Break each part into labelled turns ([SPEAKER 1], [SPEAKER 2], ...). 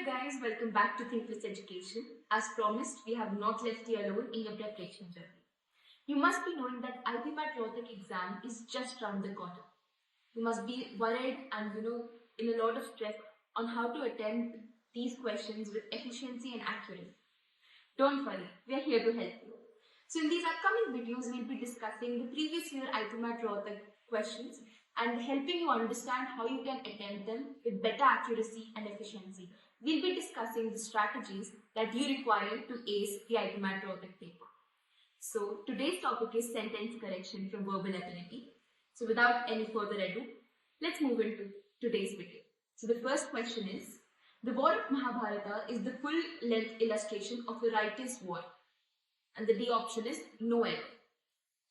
[SPEAKER 1] guys, welcome back to Thinkless Education. As promised, we have not left you alone in your preparation journey. You must be knowing that IPMAT Rohtak exam is just round the corner. You must be worried and in a lot of stress on how to attempt these questions with efficiency and accuracy. Don't worry, we are here to help you. So in these upcoming videos, we'll be discussing the previous year IPMAT Rohtak questions and helping you understand how you can attempt them with better accuracy and efficiency. We'll be discussing the strategies that you require to ace the IPMAT Rohtak paper. So today's topic is sentence correction from verbal ability. So without any further ado, let's move into today's video. So the first question is, the war of Mahabharata is the full-length illustration of a righteous war. And the D option is no error.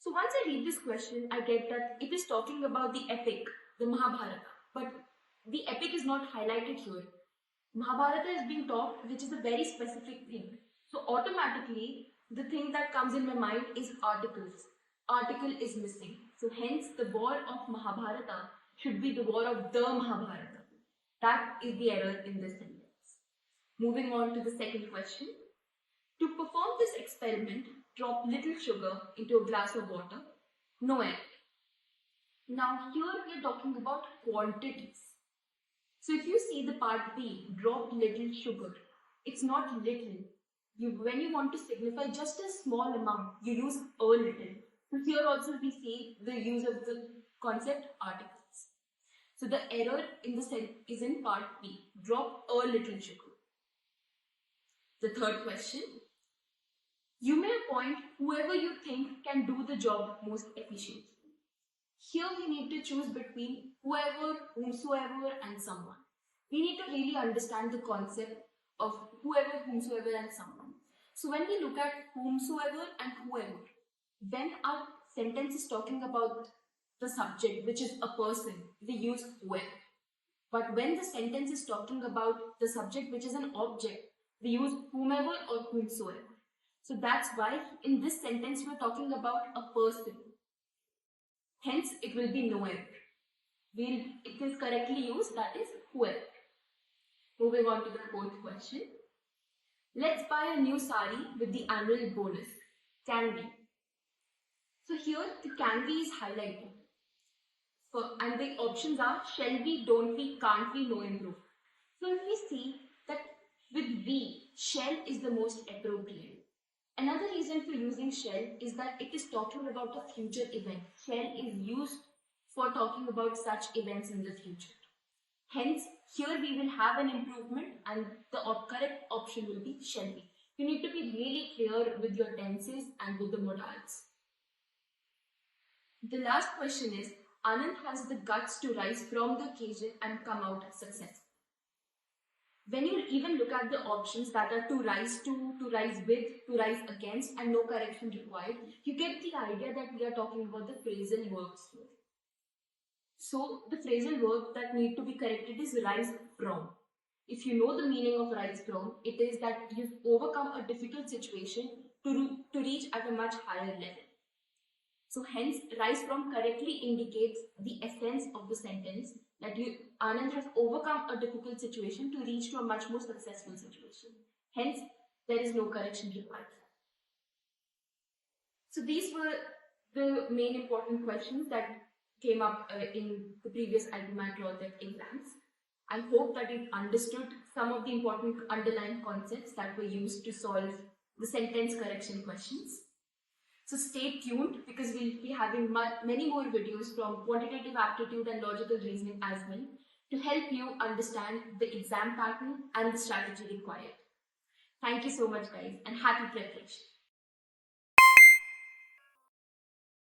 [SPEAKER 1] So once I read this question, I get that it is talking about the epic, the Mahabharata. But the epic is not highlighted here. Mahabharata is being taught, which is a very specific thing. So automatically, the thing that comes in my mind is articles. Article is missing. So hence, the war of Mahabharata should be the war of the Mahabharata. That is the error in this sentence. Moving on to the second question. To perform this experiment, drop little sugar into a glass of water. No error. Now here we are talking about quantities. So if you see the part B, drop little sugar, it's not little. When you want to signify just a small amount, you use a little. So here also we see the use of the concept articles. So the error in the sentence is in part B, drop a little sugar. The third question. You may appoint whoever you think can do the job most efficiently. Here we need to choose between whoever, whomsoever and someone. We need to really understand the concept of whoever, whomsoever and someone. So when we look at whomsoever and whoever, when our sentence is talking about the subject, which is a person, we use whoever. But when the sentence is talking about the subject, which is an object, we use whomever or whomsoever. So that's why in this sentence we're talking about a person. Hence it will be no error. It is correctly used, that is whoever. Moving on to the fourth question. Let's buy a new sari with the annual bonus. Can we? So here the can we is highlighted. And the options are shall we, don't we, can't we, no improve. So if we see that with we, shall is the most appropriate. Another reason for using shall is that it is talking about a future event. Shall is used for talking about such events in the future. Hence, here we will have an improvement and the correct option will be shall be. You need to be really clear with your tenses and with the modals. The last question is, Anand has the guts to rise from the occasion and come out successful. When you even look at the options that are to rise with, to rise against and no correction required, you get the idea that we are talking about the phrasal verbs here. So the phrasal verb that need to be corrected is rise from. If you know the meaning of rise from, it is that you've overcome a difficult situation to reach at a much higher level. So hence, rise from correctly indicates the essence of the sentence that Anand has overcome a difficult situation to reach to a much more successful situation. Hence, there is no correction required. So these were the main important questions that came up in the previous IPMAT Rohtak exams. I hope that you understood some of the important underlying concepts that were used to solve the sentence correction questions. So stay tuned because we'll be having many more videos from quantitative aptitude and logical reasoning as well to help you understand the exam pattern and the strategy required. Thank you so much guys and happy preparation.